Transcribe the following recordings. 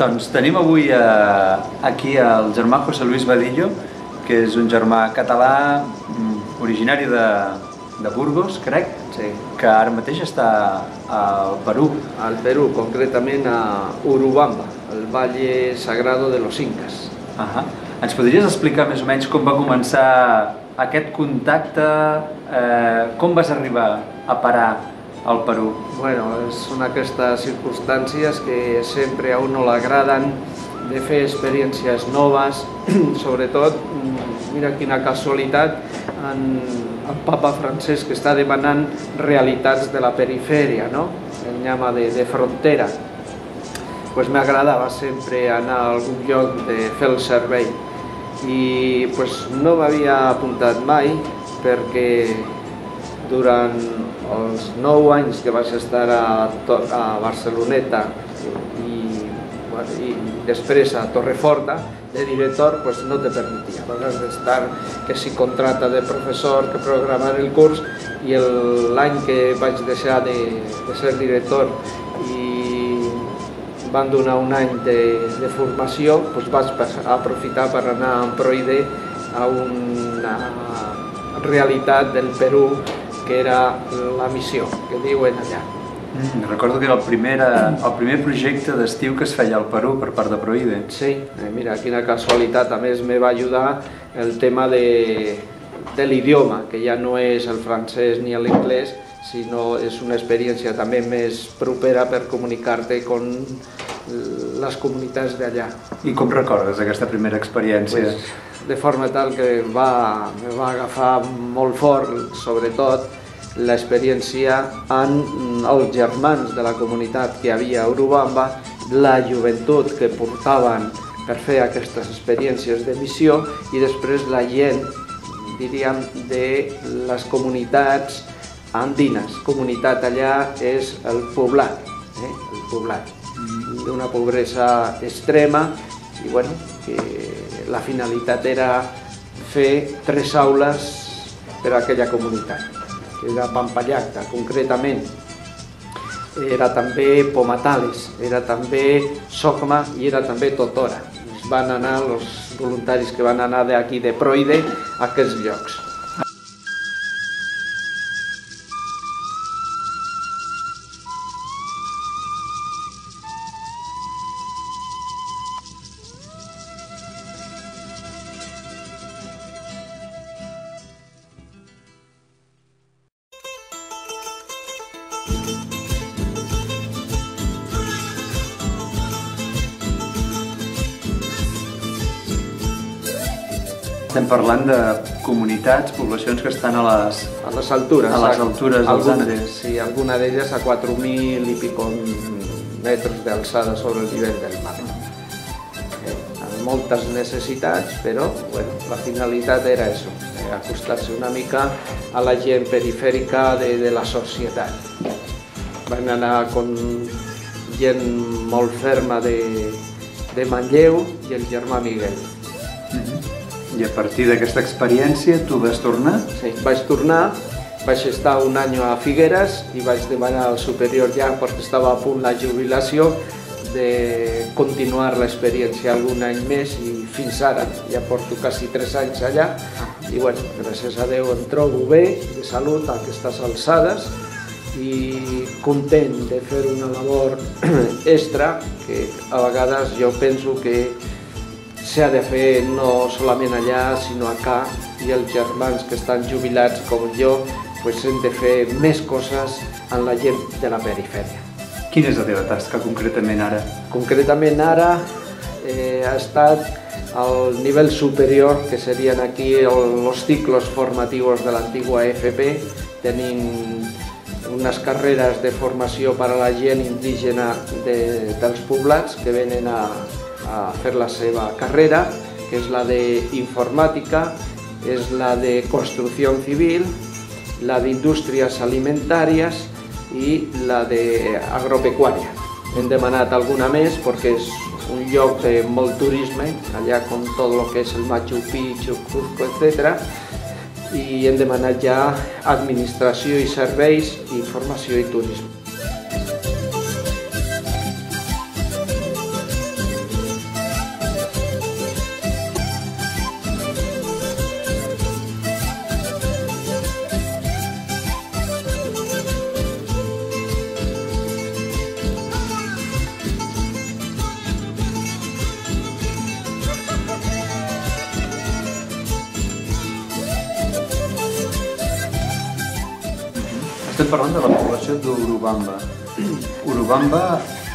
Doncs tenim avui aquí el germà José Luis Vadillo, que és un germà català originari de Burgos, crec, que ara mateix està al Perú. Al Perú, concretament a Urubamba, el Valle Sagrado de los Incas. Ens podries explicar més o menys com va començar aquest contacte, com vas arribar a parar al Perú? Bueno, són aquestes circumstàncies que sempre a uno l'agraden de fer experiències noves, sobretot, mira quina casualitat, el papa Francesc que està demanant realitats de la perifèria, no? El llama de frontera. Pues m'agradava sempre anar a algun lloc de fer el servei i pues no m'havia apuntat mai perquè durant els 9 anys que vaig estar a Barceloneta i després a Torreforta, de director, pues no te permitia. Vas estar que si contrata de professor, que programar el curs, i l'any que vaig deixar de ser director i van donar un any de formació, pues vaig aprofitar per anar a Proide a una realitat del Perú que era la missió, que diuen allà. Recordo que era el primer projecte d'estiu que es feia al Perú per part de Proide. Sí, mira, quina casualitat. A més, me va ajudar el tema de l'idioma, que ja no és el francès ni l'anglès, sinó és una experiència també més propera per comunicar-te amb les comunitats d'allà. I com recordes aquesta primera experiència? De forma tal que me va agafar molt fort, sobretot, l'experiència amb els germans de la comunitat que hi havia a Urubamba, la joventut que portaven per fer aquestes experiències de missió i després la gent, diríem, de les comunitats andines. Comunitat allà és el poblat, d'una pobresa extrema i bueno, que la finalitat era fer 3 aules per a aquella comunitat. Era Pampallacta, concretament, era també Pomatales, era també Socma i era també Totora. Van anar els voluntaris que van anar d'aquí de Proide a aquests llocs. Estem parlant de comunitats, poblacions que estan a les altures dels Andes. Sí, alguna d'elles a 4.000 i pico metres d'alçada sobre el nivell del mar. Amb moltes necessitats, però la finalitat era això, acostar-se una mica a la gent perifèrica de la societat. Van anar amb gent molt ferma de Manlleu i el germà Miguel. I a partir d'aquesta experiència tu vas tornar? Sí, vaig tornar, vaig estar un any a Figueres i vaig demanar al superior ja, perquè estava a punt la jubilació, de continuar l'experiència algun any més i fins ara, ja porto quasi 3 anys allà i bueno, gràcies a Déu em trobo bé, de salut a aquestes alçades i content de fer una labor extra que a vegades jo penso que s'ha de fer no solament allà, sinó acá, i els germans que estan jubilats com jo, hem de fer més coses amb la gent de la perifèria. Quina és la teva tasca concretament ara? Concretament ara ha estat al nivell superior, que serien aquí els ciclos formatius de l'antigua FP, tenim unes carreres de formació per a la gent indígena dels poblats que venen a fer la seva carrera, que és la d'informàtica, és la de construcció civil, la d'indústries alimentàries i la d'agropecuària. Hem demanat alguna més perquè és un lloc de molt turisme, allà com tot el que és el Machu Picchu, Cusco, etc. I hem demanat ja administració i serveis, informació i turisme. Estem parlant de la població d'Urubamba. Urubamba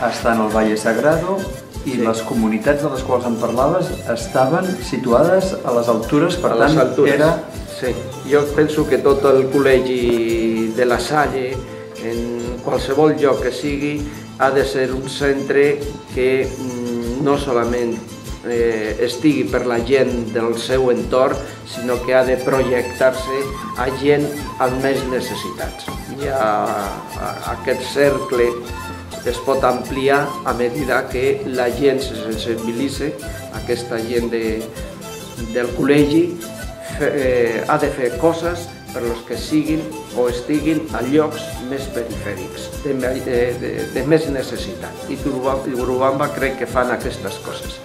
està en el Valle Sagrado i les comunitats de les quals em parlaves estaven situades a les altures, per tant era... Sí, jo penso que tot el col·legi de la Salle, en qualsevol lloc que sigui, ha de ser un centre que no solament estigui per la gent del seu entorn, sinó que ha de projectar-se a gent amb més necessitats. I aquest cercle es pot ampliar a medida que la gent se sensibilitza, aquesta gent del col·legi ha de fer coses per los que siguin o estiguin a llocs més perifèrics, de més necessitat. I Urubamba crec que fan aquestes coses.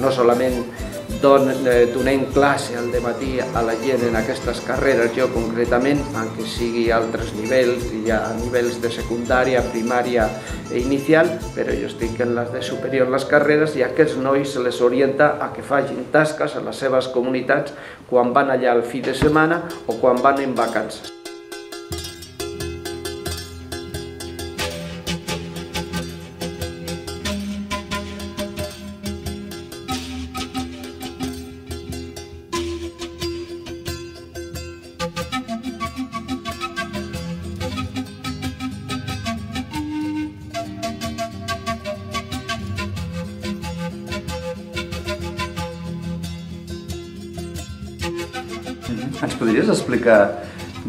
No solament donem classe al dematí a la gent en aquestes carreres, jo concretament, aunque sigui a altres nivells, hi ha nivells de secundària, primària i inicial, però jo estic en les de superior les carreres i a aquests nois se les orienta a que facin tasques a les seves comunitats quan van allà al fi de setmana o quan van en vacances. Ens podries explicar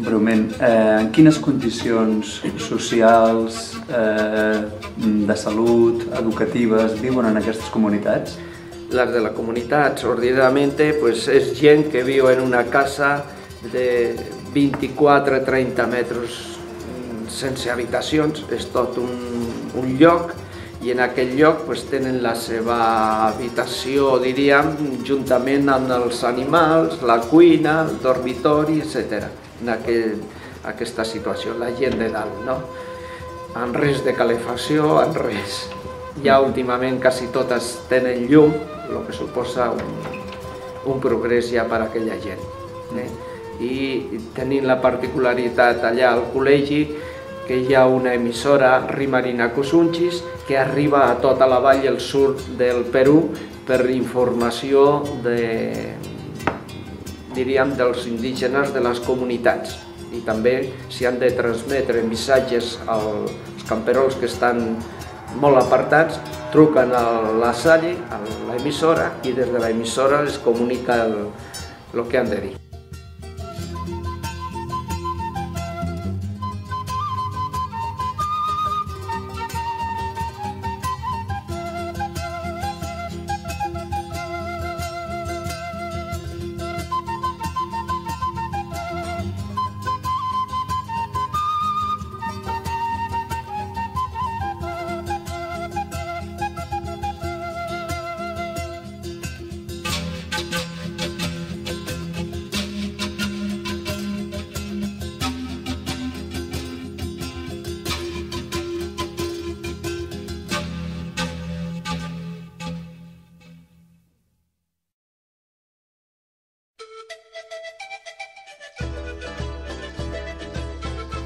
breument en quines condicions socials, de salut, educatives viuen en aquestes comunitats? Les de les comunitats, ordinàriamente, és gent que viu en una casa de 24-30 metres sense habitacions, és tot un lloc, i en aquell lloc tenen la seva habitació, diríem, juntament amb els animals, la cuina, el dormitori, etc. En aquesta situació, la gent de dalt, no? Amb res de calefacció, amb res. Ja últimament quasi totes tenen llum, el que suposa un progrés ja per a aquella gent. I tenim la particularitat allà al col·legi que hi ha una emissora, Rimarina Cosunchis, que arriba a tota la vall del sud del Perú per informació diríem, dels indígenes de les comunitats. I també s'hi han de transmetre missatges als camperols que estan molt apartats, truquen a la Salle, a l'emissora, i des de l'emissora es comunica el que han de dir.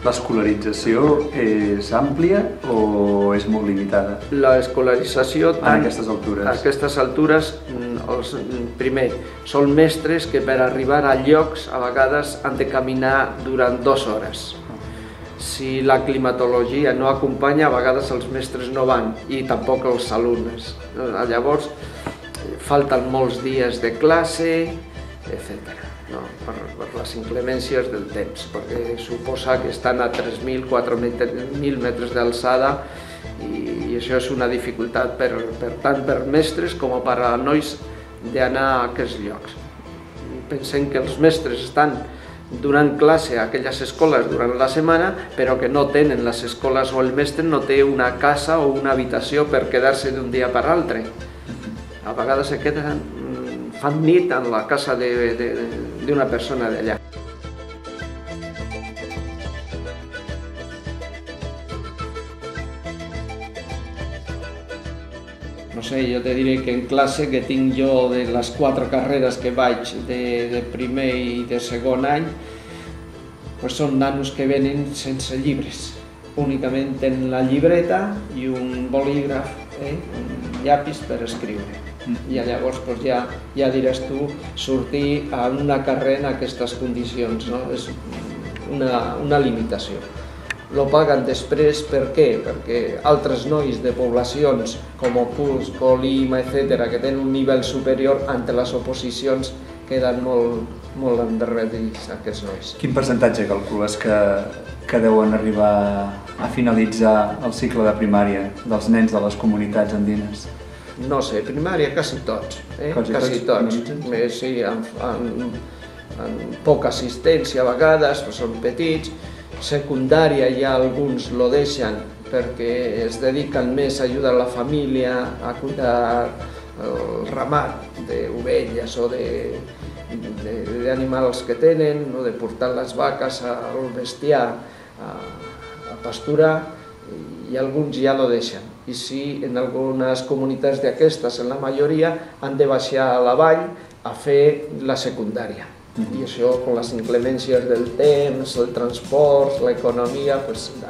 L'escolarització és àmplia o és molt limitada? L'escolarització a aquestes altures? A aquestes altures, primer, són mestres que per arribar a llocs a vegades han de caminar durant 2 hores. Si la climatologia no acompanya, a vegades els mestres no van i tampoc els alumnes. Llavors, falten molts dies de classe, etc. Per les inclemències del temps, perquè suposa que estan a 3.000, 4.000 metres d'alçada i això és una dificultat tant per mestres com per a nois d'anar a aquests llocs. Pensem que els mestres estan donant classe a aquelles escoles durant la setmana, però que no tenen les escoles o el mestre no té una casa o una habitació per quedar-se d'un dia per l'altre. A vegades se queden fan nit en la casa d'una persona d'allà. No sé, jo te diré que en classe que tinc jo de les 4 carreres que vaig de primer i de segon any, són nanos que venen sense llibres, únicament tenen la llibreta i un bolígraf, un llapis per escriure. I llavors ja diràs tu sortir a una carrera en aquestes condicions, és una limitació. Lo paguen després, per què? Perquè altres nois de poblacions com Opus, Colima, etc., que tenen un nivell superior, ante les oposicions queden molt endarrerits aquests nois. Quin percentatge calcules que deuen arribar a finalitzar el cicle de primària dels nens de les comunitats andines? No sé, primària quasi tots, quasi tots. Sí, amb poca assistència a vegades, són petits. Secundària ja alguns lo deixen perquè es dediquen més a ajudar la família, a cuidar el ramat d'ovelles o d'animals que tenen, de portar les vaques al bestiar a pasturar, i alguns ja lo deixen. I sí, en algunes comunitats d'aquestes, en la majoria, han de baixar a la vall a fer la secundària. I això, amb les inclemències del temps, el transport, l'economia,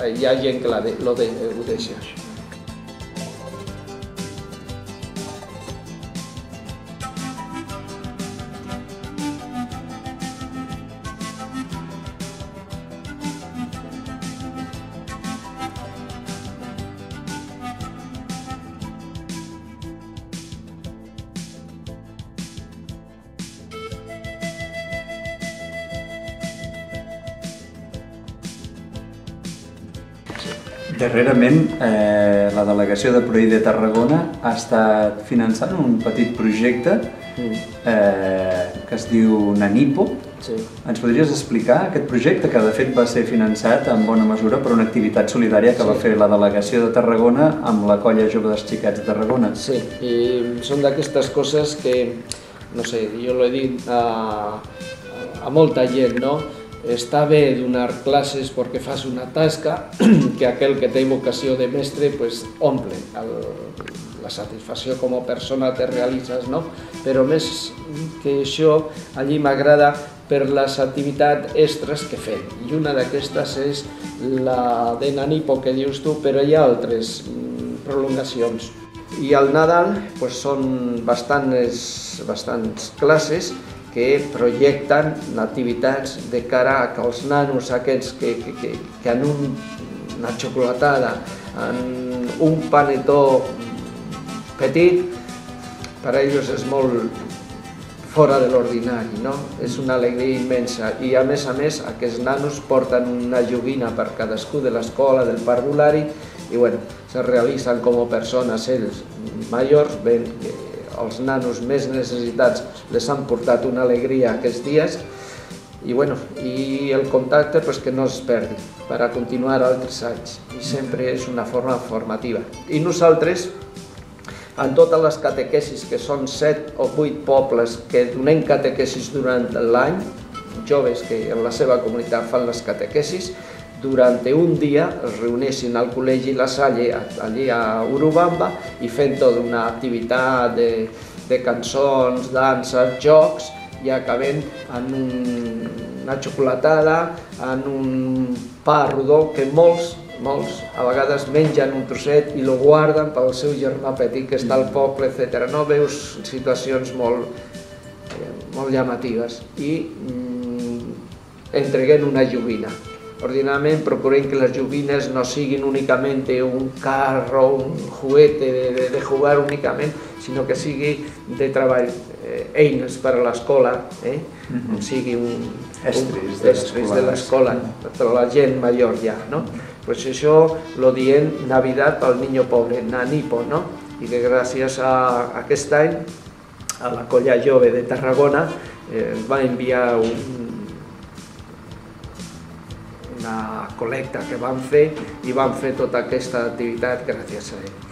hi ha gent que ho deixa. Darrerament, la delegació de Prohí de Tarragona ha estat finançant un petit projecte que es diu Nanipo. Ens podries explicar aquest projecte, que de fet va ser finançat en bona mesura per una activitat solidària que va fer la delegació de Tarragona amb la Colla Jove dels Xiquets de Tarragona? Sí, i són d'aquestes coses que, no sé, jo l'he dit a molta gent, no? Està bé donar classes perquè fas una tasca que aquell que té vocació de mestre omple. La satisfacció com a persona te realitzes, no? Però més que això, allí m'agrada per les activitats extres que fem. I una d'aquestes és la de Nanipo que dius tu, però hi ha altres prolongacions. I al Nadal són bastants classes que projecten activitats de cara a que els nanos aquests que en una xocolatada, en un panetó petit, per a ells és molt fora de l'ordinari, no? És una alegria immensa. I a més, aquests nanos porten una joguina per cadascú de l'escola, del parvulari, i se realitzen com a persones ells majors, ben que els nanos més necessitats les han portat una alegria aquests dies, i el contacte que no es perdi per a continuar altres anys, i sempre és una forma formativa. I nosaltres, en totes les catequesis, que són 7 o 8 pobles que donem catequesis durant l'any, joves que en la seva comunitat fan les catequesis, durant un dia es reuneixen al Col·legi La Salle, allí a Urubamba, i fent tota una activitat de cançons, danses, jocs, i acabem en una xocolatada, en un pa rodó que molts a vegades mengen un trosset i lo guarden pel seu germà petit que està al poble, etc. No veus situacions molt llamatives, i entreguen una joguina. Ordinàriament procurem que les joguines no siguin únicament un carro, un juguete de jugar únicament, sinó que sigui de treball, eines per a l'escola, on sigui un estris de l'escola, per la gent major ja. Pues això lo diem Navidad pel niño pobre, Nanipo, i que gràcies a aquest any a la Colla Jove de Tarragona va enviar una col·lecta que van fer, i van fer tota aquesta activitat gràcies a ells.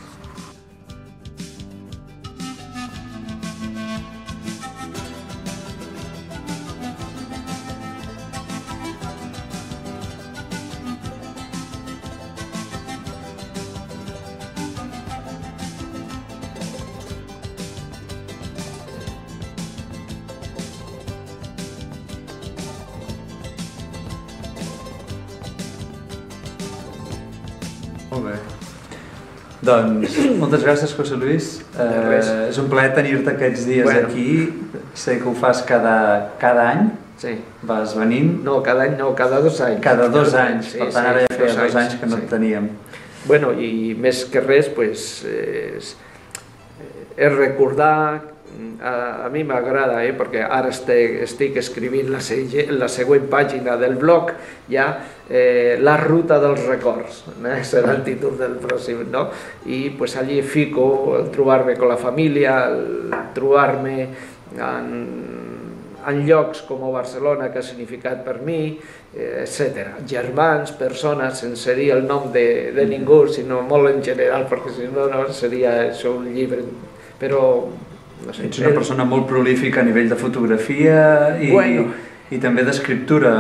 Molt bé. Doncs moltes gràcies, José Luis. És un plaer tenir-te aquests dies aquí. Sé que ho fas cada any. Sí. Vas venint. No, cada any no, cada 2 anys. Cada 2 anys, per tant ara ja feia 2 anys que no et teníem. Bueno, i més que res, és recordar, a mi m'agrada, perquè ara estic escrivint la següent pàgina del blog, ja, La ruta dels records, serà el títol del pròxim, no? I allí fico el trobar-me amb la família, el trobar-me en llocs com Barcelona, que ha significat per mi, etc. Germans, persones, sense dir el nom de ningú, sinó molt en general, perquè si no seria això un llibre, però... Ets una persona molt prolífica a nivell de fotografia i també d'escriptura.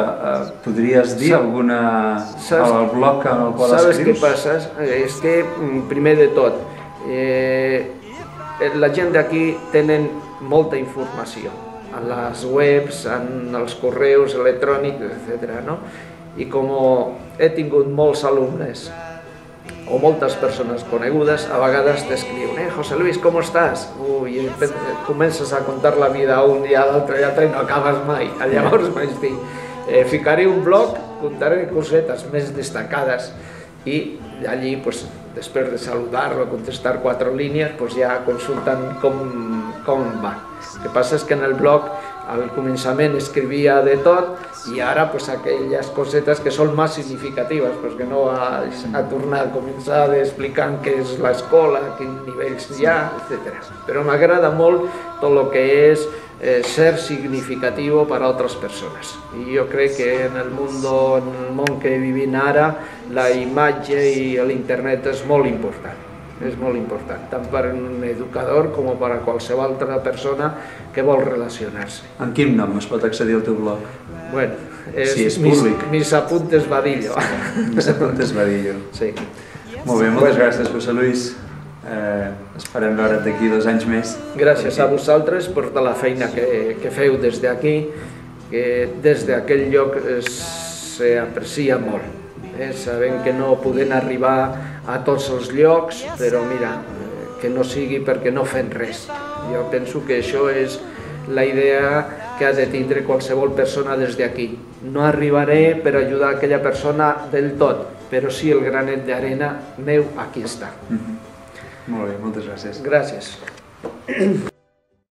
Podries dir alguna al blog en el qual escrius? Saps què passa? És que, primer de tot, la gent d'aquí tenen molta informació en les webs, en els correus electrònics, etc. I com he tingut molts alumnes o moltes persones conegudes, a vegades t'escriuen: José Luis, com estàs? I comences a contar la vida un dia a l'altre i no acabes mai. Llavors vaig dir, ficaré un blog, contaré cosetes més destacades i allí, després de saludar-lo, contestar 4 línies, ja consulten com va. El que passa és que en el blog al començament escrivia de tot i ara aquelles cosetes que són més significatives, que no ha tornat a començar explicant què és l'escola, quins nivells hi ha, etc. Però m'agrada molt tot el que és ser significatiu per a altres persones. I jo crec que en el món que vivim ara, la imatge i l'internet és molt important. És molt important, tant per un educador com per a qualsevol altra persona que vol relacionar-se. En quin nom es pot accedir al teu blog? Bueno, si és públic. Mis apuntes Vadillo. Mis apuntes Vadillo. Sí. Molt bé, moltes gràcies, José Luis. Esperem veure't d'aquí 2 anys més. Gràcies a vosaltres per tota la feina que feu des d'aquí, que des d'aquell lloc s'aprecia molt. Sabem que no podem arribar a tots els llocs, però mira, que no sigui perquè no fem res. Jo penso que això és la idea que ha de tindre qualsevol persona des d'aquí. No arribaré per ajudar aquella persona del tot, però sí el granet d'arena meu aquí està. Molt bé, moltes gràcies. Gràcies.